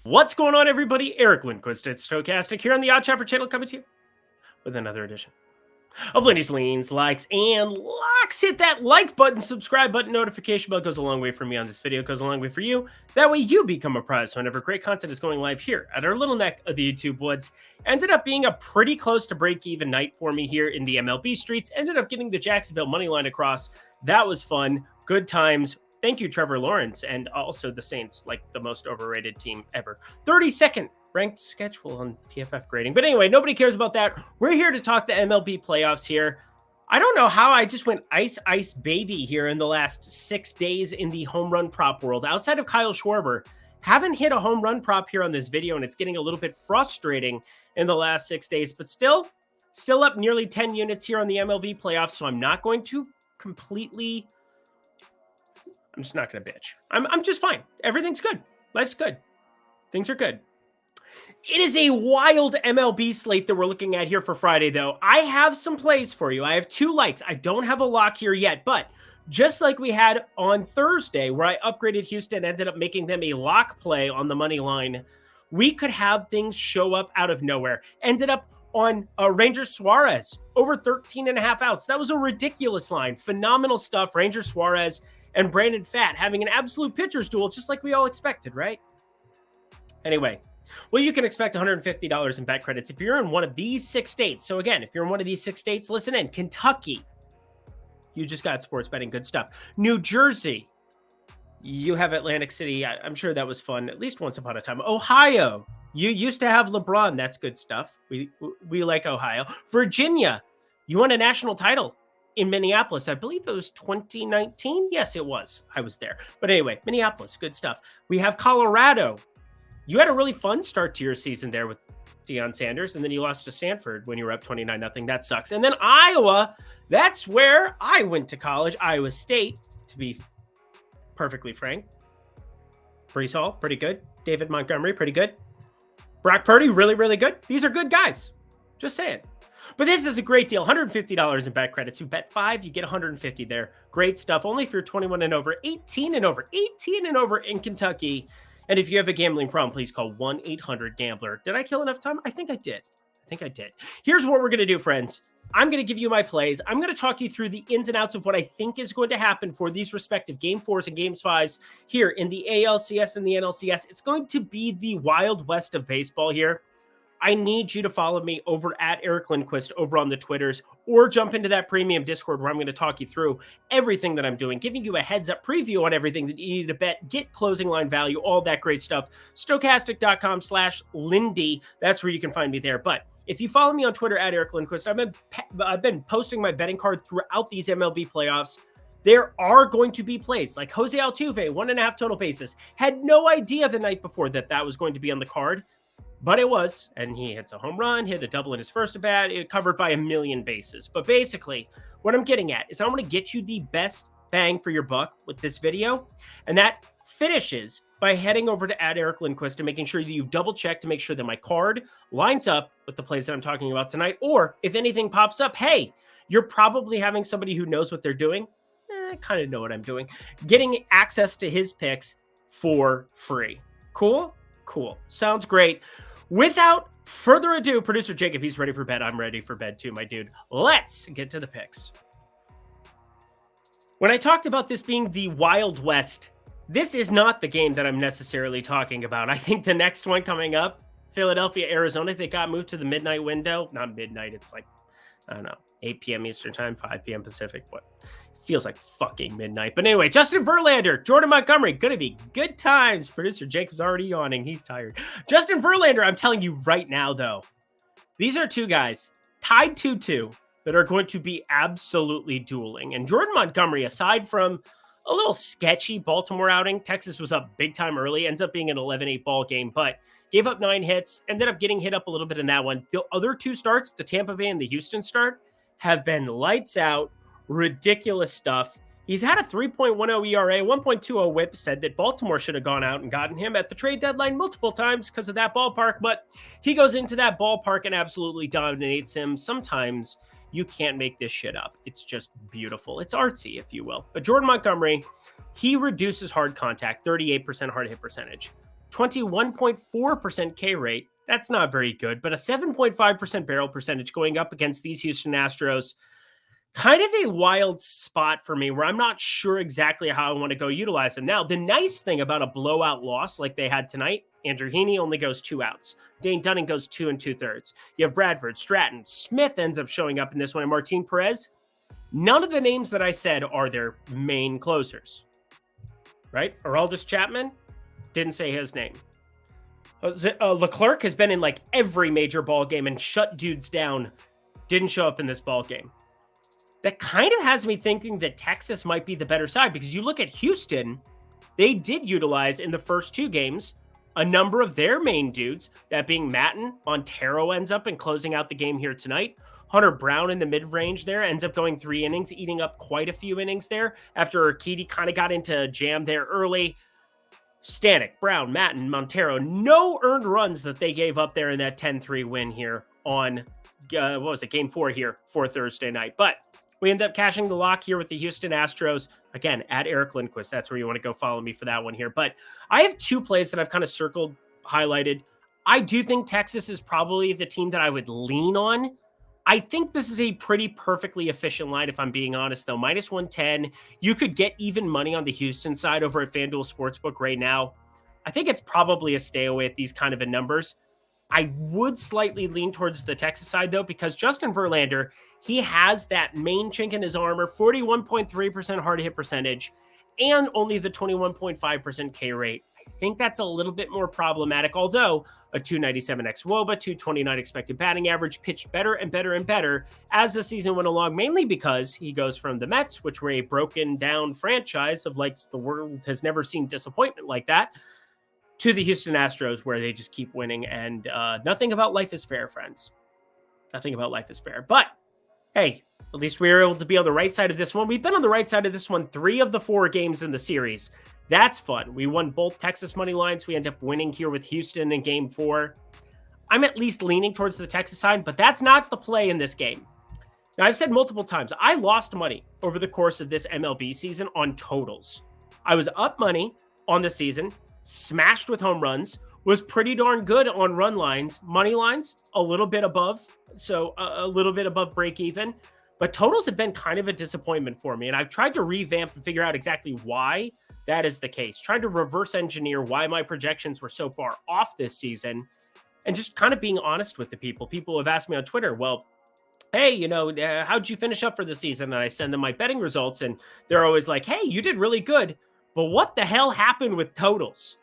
What's going on, everybody? Eric Lindquist at Stochastic here on the Odd Chopper channel, coming to you with another edition of Lindy's Leans, Likes, and Locks. Hit that like button, subscribe button, notification bell goes a long way for me on this video, goes a long way for you. That way you become apprised whenever great content is going live here at our little neck of the YouTube woods. Ended up being a pretty close to break-even night for me here in the MLB streets. Ended up getting the Jacksonville money line across. That was fun. Good times. Thank you, Trevor Lawrence, and also the Saints, like the most overrated team ever. 32nd ranked schedule on PFF grading. But anyway, nobody cares about that. We're here to talk the MLB playoffs here. I don't know how I just went ice baby here in the last 6 days in the home run prop world. Outside of Kyle Schwarber, haven't hit a home run prop here on this video, and it's getting a little bit frustrating in the last 6 days. But still up nearly 10 units here on the MLB playoffs, so I'm not going to completely... I'm just not going to bitch. I'm just fine. Everything's good. Life's good. Things are good. It is a wild MLB slate that we're looking at here for Friday, though. I have some plays for you. I have 2 likes. I don't have a lock here yet, but just like we had on Thursday, where I upgraded Houston, ended up making them a lock play on the money line, we could have things show up out of nowhere. Ended up on Ranger Suarez, over 13.5 outs. That was a ridiculous line. Phenomenal stuff. Ranger Suarez and Brandon Pfaadt having an absolute pitcher's duel, just like we all expected, right? Anyway, well, you can expect $150 in bet credits if you're in one of these 6 states. So again, if you're in one of these 6 states, listen in. Kentucky, you just got sports betting, good stuff. New Jersey, you have Atlantic City. I'm sure that was fun, at least once upon a time. Ohio, you used to have LeBron. That's good stuff. We like Ohio. Virginia, you won a national title in Minneapolis. I believe it was 2019. Yes, it was. I was there. But anyway, Minneapolis, good stuff. We have Colorado. You had a really fun start to your season there with Deion Sanders, and then you lost to Stanford when you were up 29-0. That sucks. And then Iowa, that's where I went to college. Iowa State, to be perfectly frank. Breece Hall, pretty good. David Montgomery, pretty good. Brock Purdy, really, really good. These are good guys. Just saying. But this is a great deal. $150 in bet credits. You bet 5, you get $150 there. Great stuff. Only if you're 21 and over, 18 and over in Kentucky. And if you have a gambling problem, please call 1-800-GAMBLER. Did I kill enough time? I think I did. Here's what we're going to do, friends. I'm going to give you my plays. I'm going to talk you through the ins and outs of what I think is going to happen for these respective Game 4s and Game 5s here in the ALCS and the NLCS. It's going to be the Wild West of baseball here. I need you to follow me over at Eric Lindquist over on the Twitters, or jump into that premium Discord where I'm going to talk you through everything that I'm doing, giving you a heads up preview on everything that you need to bet, get closing line value, all that great stuff. Stochastic.com/Lindy. That's where you can find me there. But if you follow me on Twitter at Eric Lindquist, I've been posting my betting card throughout these MLB playoffs. There are going to be plays like Jose Altuve, 1.5 total bases. Had no idea the night before that was going to be on the card. But it was, and he hits a home run, hit a double in his first at bat, it covered by 1 million bases. But basically, what I'm getting at is I want to get you the best bang for your buck with this video, and that finishes by heading over to Eric Lindquist and making sure that you double check to make sure that my card lines up with the plays that I'm talking about tonight. Or if anything pops up, hey, you're probably having somebody who knows what they're doing. I kind of know what I'm doing. Getting access to his picks for free. Cool? Cool. Sounds great. Without further ado, producer Jacob, he's ready for bed. I'm ready for bed too, my dude. Let's get to the picks. When I talked about this being the Wild West, this is not the game that I'm necessarily talking about. I think the next one coming up, Philadelphia, Arizona, they got moved to the midnight window. Not midnight. It's like, I don't know, 8 p.m. Eastern time, 5 p.m. Pacific. What? Feels like fucking midnight. But anyway, Justin Verlander, Jordan Montgomery, going to be good times. Producer Jacob's already yawning. He's tired. Justin Verlander, I'm telling you right now, though, these are 2 guys tied 2-2 that are going to be absolutely dueling. And Jordan Montgomery, aside from a little sketchy Baltimore outing, Texas was up big time early, ends up being an 11-8 ball game, but gave up 9 hits, ended up getting hit up a little bit in that one. The other 2 starts, the Tampa Bay and the Houston start, have been lights out. Ridiculous stuff. He's had a 3.10 ERA, 1.20 whip. Said that Baltimore should have gone out and gotten him at the trade deadline multiple times because of that ballpark, but he goes into that ballpark and absolutely dominates him. Sometimes you can't make this shit up. It's just beautiful. It's artsy, if you will. But Jordan Montgomery, he reduces hard contact, 38% hard hit percentage. 21.4% K rate. That's not very good, but a 7.5% barrel percentage going up against these Houston Astros. Kind of a wild spot for me where I'm not sure exactly how I want to go utilize them. Now, the nice thing about a blowout loss like they had tonight, Andrew Heaney only goes 2 outs. Dane Dunning goes 2 2/3. You have Bradford, Stratton, Smith ends up showing up in this one, and Martin Perez. None of the names that I said are their main closers, right? Aroldis Chapman, didn't say his name. Leclerc has been in like every major ball game and shut dudes down. Didn't show up in this ball game. That kind of has me thinking that Texas might be the better side, because you look at Houston, they did utilize in the first 2 games a number of their main dudes, that being Matten. Montero ends up and closing out the game here tonight. Hunter Brown in the mid-range there ends up going 3 innings, eating up quite a few innings there after Urquidy kind of got into a jam there early. Stanek, Brown, Matten, Montero, no earned runs that they gave up there in that 10-3 win here on, game 4 here for Thursday night. But we end up cashing the lock here with the Houston Astros. Again, at Eric Lindquist. That's where you want to go follow me for that one here. But I have 2 plays that I've kind of circled, highlighted. I do think Texas is probably the team that I would lean on. I think this is a pretty perfectly efficient line, if I'm being honest, though. -110. You could get even money on the Houston side over at FanDuel Sportsbook right now. I think it's probably a stay away at these kind of numbers. I would slightly lean towards the Texas side, though, because Justin Verlander, he has that main chink in his armor, 41.3% hard hit percentage, and only the 21.5% K rate. I think that's a little bit more problematic, although a 297 xWOBA, 229 expected batting average, pitched better and better and better as the season went along, mainly because he goes from the Mets, which were a broken down franchise of like the world has never seen disappointment like that, to the Houston Astros, where they just keep winning. And nothing about life is fair, friends. Nothing about life is fair. But hey, at least we were able to be on the right side of this one. We've been on the right side of this one 3 of the 4 games in the series. That's fun. We won both Texas money lines. We end up winning here with Houston in game 4. I'm at least leaning towards the Texas side, but that's not the play in this game. Now, I've said multiple times, I lost money over the course of this MLB season on totals. I was up money on the season, smashed with home runs, was pretty darn good on run lines, money lines, a little bit above. So a little bit above break even, but totals have been kind of a disappointment for me. And I've tried to revamp and figure out exactly why that is the case. Trying to reverse engineer why my projections were so far off this season, and just kind of being honest with the people. People have asked me on Twitter, well, hey, how'd you finish up for the season? And I send them my betting results, and they're always like, hey, you did really good, but what the hell happened with totals?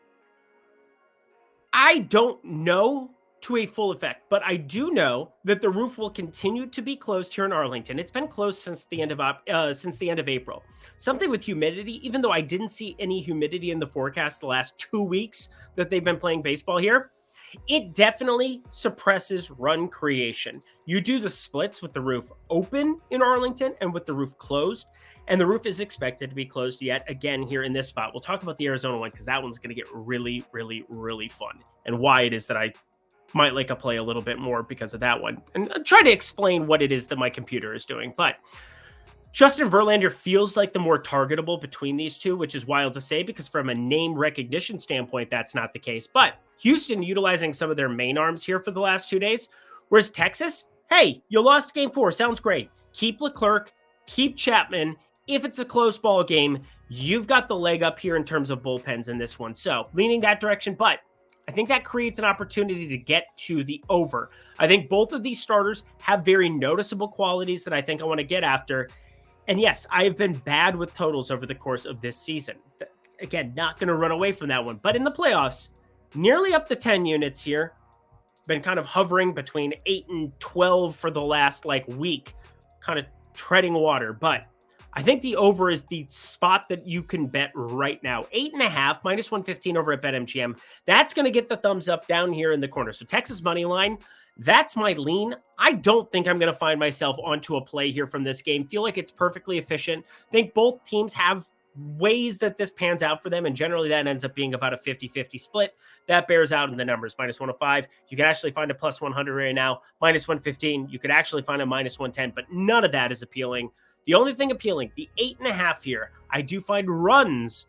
I don't know to a full effect, but I do know that the roof will continue to be closed here in Arlington. It's been closed since the end of April. Something with humidity, even though I didn't see any humidity in the forecast the last 2 weeks that they've been playing baseball here, it definitely suppresses run creation. You do the splits with the roof open in Arlington and with the roof closed, and the roof is expected to be closed yet again here in this spot. We'll talk about the Arizona one because that one's going to get really, really, really fun, and why it is that I might like a play a little bit more because of that one, and I'll try to explain what it is that my computer is doing. But Justin Verlander feels like the more targetable between these two, which is wild to say because from a name recognition standpoint, that's not the case. But Houston utilizing some of their main arms here for the last 2 days, whereas Texas, hey, you lost game 4. Sounds great. Keep Leclerc, keep Chapman. If it's a close ball game, you've got the leg up here in terms of bullpens in this one. So leaning that direction, but I think that creates an opportunity to get to the over. I think both of these starters have very noticeable qualities that I think I want to get after. And yes, I have been bad with totals over the course of this season. Again, not going to run away from that one. But in the playoffs, nearly up to 10 units here. Been kind of hovering between 8 and 12 for the last week, kind of treading water. But I think the over is the spot that you can bet right now. 8.5, -115 over at BetMGM. That's going to get the thumbs up down here in the corner. So Texas money line, that's my lean. I don't think I'm going to find myself onto a play here from this game. Feel like it's perfectly efficient. Think both teams have ways that this pans out for them, and generally that ends up being about a 50-50 split. That bears out in the numbers. -105. You can actually find a +100 right now. -115. You could actually find a -110, but none of that is appealing. The only thing appealing, the 8.5 here, I do find runs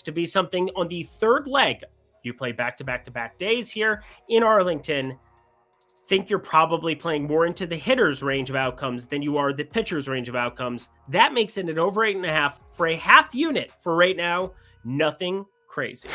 to be something on the third leg. You play back-to-back-to-back days here in Arlington. Think you're probably playing more into the hitter's range of outcomes than you are the pitcher's range of outcomes. That makes it an over 8.5 for a half unit for right now. Nothing crazy.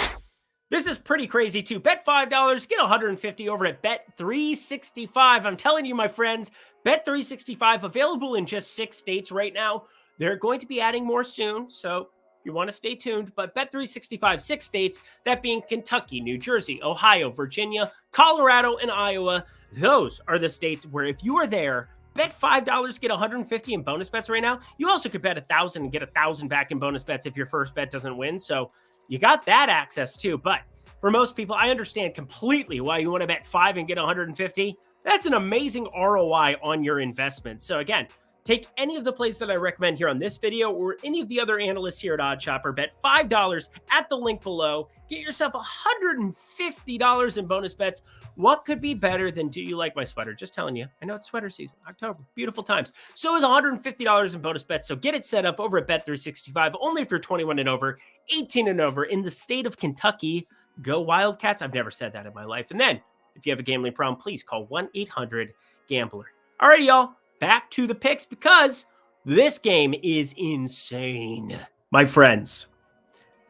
This is pretty crazy too. Bet $5, get 150 over at Bet365. I'm telling you, my friends, Bet365 available in just 6 states right now. They're going to be adding more soon, so you want to stay tuned. But Bet365, 6 states, that being Kentucky, New Jersey, Ohio, Virginia, Colorado, and Iowa. Those are the states where if you are there, bet $5, get 150 in bonus bets right now. You also could bet 1,000 and get 1,000 back in bonus bets if your first bet doesn't win. So you got that access too. But for most people, I understand completely why you want to bet 5 and get 150. That's an amazing ROI on your investment. So again, take any of the plays that I recommend here on this video or any of the other analysts here at OddsShopper. Bet $5 at the link below. Get yourself $150 in bonus bets. What could be better than Do You Like My Sweater? Just telling you. I know it's sweater season. October. Beautiful times. So is $150 in bonus bets. So get it set up over at Bet365. Only if you're 21 and over, 18 and over in the state of Kentucky. Go Wildcats. I've never said that in my life. And then if you have a gambling problem, please call 1-800-GAMBLER. All right, y'all. Back to the picks because this game is insane. My friends,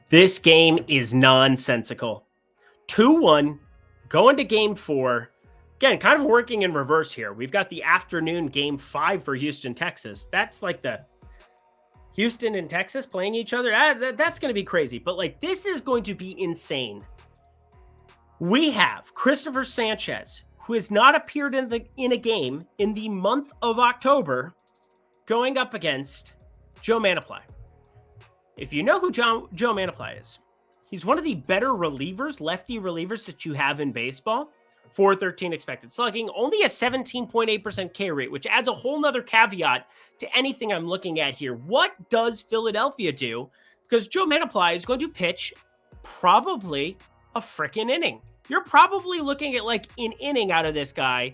this game is nonsensical. 2-1, going to game 4. Again, kind of working in reverse here. We've got the afternoon game 5 for Houston, Texas. That's like the Houston and Texas playing each other. That's going to be crazy. But like, this is going to be insane. We have Christopher Sanchez, who has not appeared in a game in the month of October, going up against Joe Mantiply. If you know who Joe Mantiply is, he's one of the better relievers, lefty relievers that you have in baseball. 413 expected slugging, only a 17.8% K rate, which adds a whole nother caveat to anything I'm looking at here. What does Philadelphia do? Because Joe Mantiply is going to pitch probably a freaking inning. You're probably looking at like an inning out of this guy,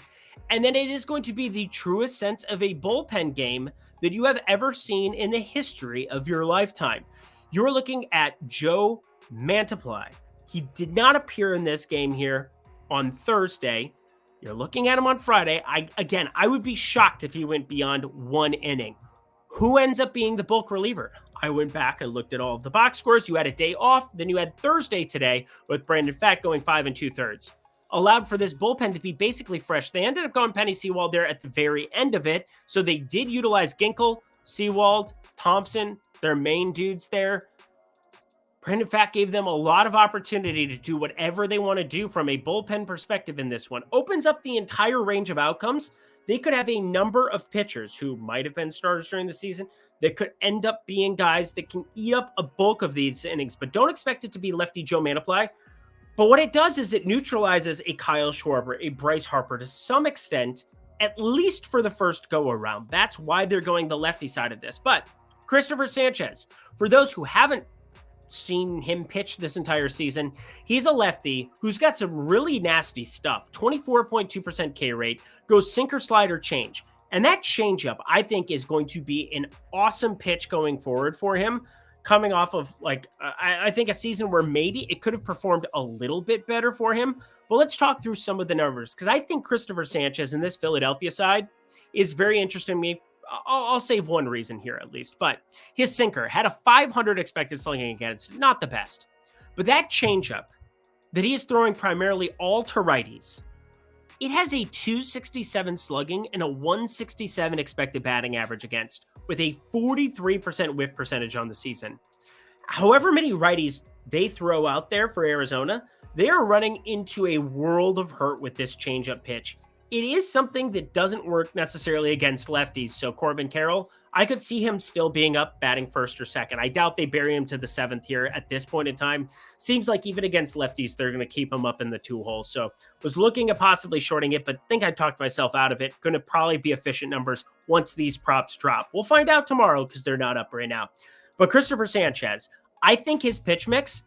and then it is going to be the truest sense of a bullpen game that you have ever seen in the history of your lifetime. You're looking at Joe Mantiply. He did not appear in this game here on Thursday. You're looking at him on Friday. I would be shocked if he went beyond 1 inning. Who ends up being the bulk reliever? I went back and looked at all of the box scores. You had a day off. Then you had Thursday today with Brandon Pfaadt going 5 2/3. Allowed for this bullpen to be basically fresh. They ended up going Penny Sewald there at the very end of it. So they did utilize Ginkel, Sewald, Thompson, their main dudes there. Brandon Pfaadt gave them a lot of opportunity to do whatever they want to do from a bullpen perspective in this one. Opens up the entire range of outcomes. They could have a number of pitchers who might have been starters during the season that could end up being guys that can eat up a bulk of these innings, but don't expect it to be lefty Joe Mantiply. But what it does is it neutralizes a Kyle Schwarber, a Bryce Harper to some extent, at least for the first go around. That's why they're going the lefty side of this. But Christopher Sanchez, for those who haven't seen him pitch this entire season, he's a lefty who's got some really nasty stuff. 24.2% K rate, goes sinker, slider, change. And that changeup, I think, is going to be an awesome pitch going forward for him, coming off of, I think a season where maybe it could have performed a little bit better for him. But let's talk through some of the numbers, because I think Christopher Sanchez in this Philadelphia side is very interesting to me. I'll save one reason here at least, but his sinker had a 500 expected slugging against, not the best. But that changeup that he is throwing primarily all to righties, it has a 267 slugging and a 167 expected batting average against, with a 43% whiff percentage on the season. However many righties they throw out there for Arizona, they are running into a world of hurt with this changeup pitch. It is something that doesn't work necessarily against lefties. So Corbin Carroll, I could see him still being up batting first or second. I doubt they bury him to the 7th here at this point in time. Seems like even against lefties, they're going to keep him up in the 2 hole. So was looking at possibly shorting it, but think I talked myself out of it. Going to probably be efficient numbers once these props drop. We'll find out tomorrow because they're not up right now. But Christopher Sanchez, I think his pitch mix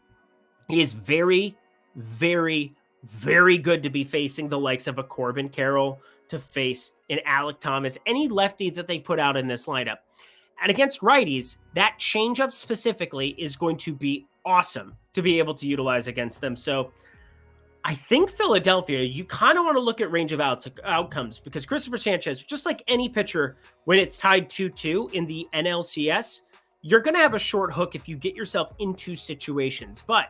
is very, very, very good to be facing the likes of a Corbin Carroll, to face an Alec Thomas, any lefty that they put out in this lineup. And against righties, that changeup specifically is going to be awesome to be able to utilize against them. So I think Philadelphia, you kind of want to look at range of outcomes because Christopher Sanchez, just like any pitcher, when it's tied 2-2 in the NLCS, you're going to have a short hook if you get yourself into situations. But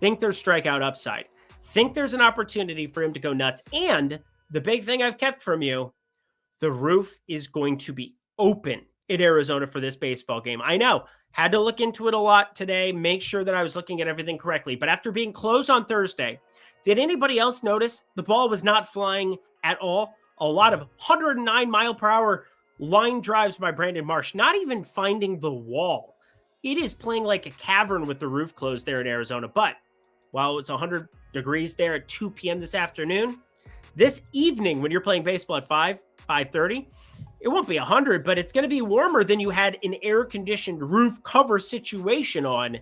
think there's strikeout upside. Think there's an opportunity for him to go nuts. And the big thing I've kept from you, the roof is going to be open in Arizona for this baseball game. I know, had to look into it a lot today, make sure that I was looking at everything correctly. But after being closed on Thursday, did anybody else notice the ball was not flying at all? A lot of 109 mile per hour line drives by Brandon Marsh, not even finding the wall. It is playing like a cavern with the roof closed there in Arizona. But while it's 100 degrees there at 2 p.m. this afternoon, this evening when you're playing baseball at 5:30, it won't be 100, but it's going to be warmer than you had an air-conditioned roof cover situation on.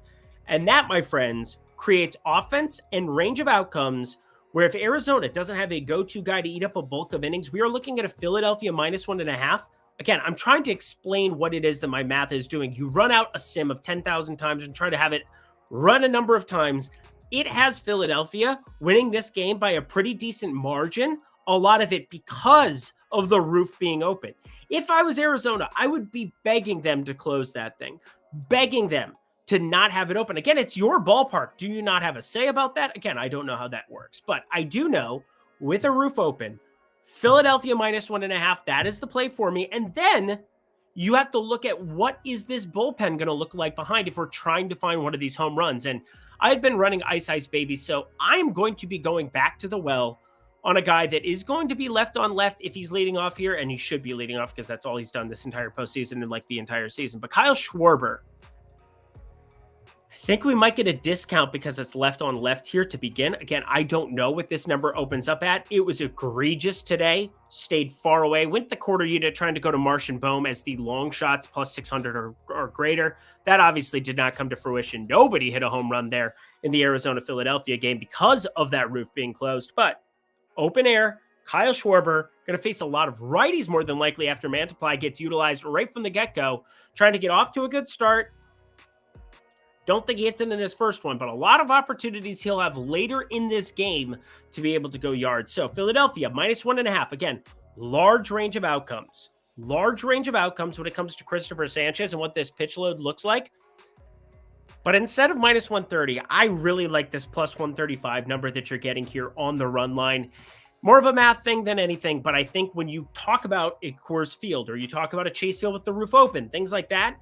And that, my friends, creates offense and range of outcomes where if Arizona doesn't have a go-to guy to eat up a bulk of innings, we are looking at a Philadelphia -1.5. Again, I'm trying to explain what it is that my math is doing. You run out a sim of 10,000 times and try to have it run a number of times. It has Philadelphia winning this game by a pretty decent margin, a lot of it because of the roof being open. If I was Arizona, I would be begging them to close that thing, begging them to not have it open. Again, it's your ballpark. Do you not have a say about that? Again, I don't know how that works, but I do know with a roof open, Philadelphia -1.5, that is the play for me. And then you have to look at what is this bullpen going to look like behind if we're trying to find one of these home runs. And I've been running Ice Baby, so I'm going to be going back to the well on a guy that is going to be left on left if he's leading off here, and he should be leading off because that's all he's done this entire postseason and like the entire season. But Kyle Schwarber, I think we might get a discount because it's left on left here to begin. Again, I don't know what this number opens up at. It was egregious today, stayed far away, went the quarter unit trying to go to Marsh and Bohm as the long shots plus 600 or greater. That obviously did not come to fruition. Nobody hit a home run there in the Arizona-Philadelphia game because of that roof being closed. But open air, Kyle Schwarber going to face a lot of righties more than likely after Mantiply gets utilized right from the get-go, trying to get off to a good start. Don't think he hits it in his first one, but a lot of opportunities he'll have later in this game to be able to go yards. So Philadelphia, -1.5. Again, large range of outcomes. Large range of outcomes when it comes to Christopher Sanchez and what this pitch load looks like. But instead of -130, I really like this +135 number that you're getting here on the run line. More of a math thing than anything, but I think when you talk about a Coors Field or you talk about a Chase Field with the roof open, things like that,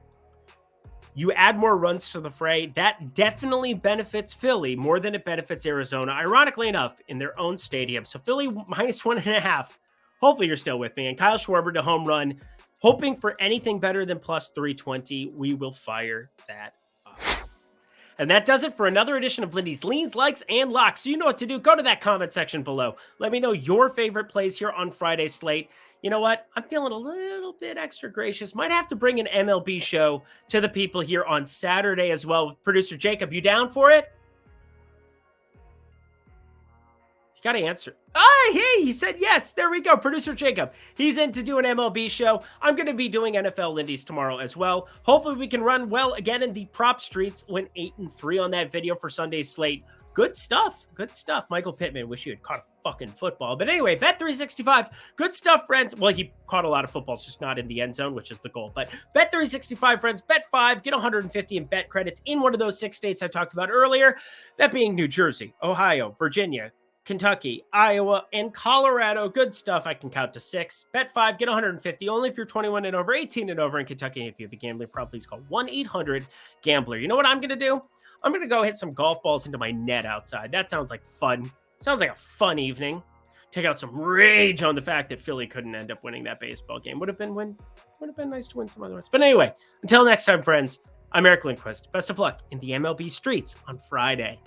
you add more runs to the fray. That definitely benefits Philly more than it benefits Arizona, ironically enough, in their own stadium. So Philly -1.5. Hopefully you're still with me. And Kyle Schwarber to home run, hoping for anything better than +320. We will fire that up. And that does it for another edition of Lindy's Leans, Likes, and Locks. So you know what to do. Go to that comment section below. Let me know your favorite plays here on Friday's slate. You know what? I'm feeling a little bit extra gracious. Might have to bring an MLB show to the people here on Saturday as well with producer Jacob. You down for it? You got to answer. Oh, hey, he said yes. There we go. Producer Jacob. He's in to do an MLB show. I'm going to be doing NFL Lindy's tomorrow as well. Hopefully we can run well again in the prop streets. Went 8-3 on that video for Sunday's slate. Good stuff. Good stuff. Michael Pittman, wish you had caught a fucking football. But anyway, Bet365. Good stuff, friends. Well, he caught a lot of footballs, just not in the end zone, which is the goal. But Bet365, friends. Bet 5. Get 150 in bet credits in one of those 6 states I talked about earlier. That being New Jersey, Ohio, Virginia, Kentucky, Iowa, and Colorado. Good stuff. I can count to 6. Bet 5, get 150. Only if you're 21 and over, 18 and over in Kentucky. If you have a gambling problem, please call 1-800-GAMBLER. You know what I'm going to do? I'm going to go hit some golf balls into my net outside. That sounds like fun. Sounds like a fun evening. Take out some rage on the fact that Philly couldn't end up winning that baseball game. Would have been nice to win some other ones. But anyway, until next time, friends, I'm Eric Lindquist. Best of luck in the MLB streets on Friday.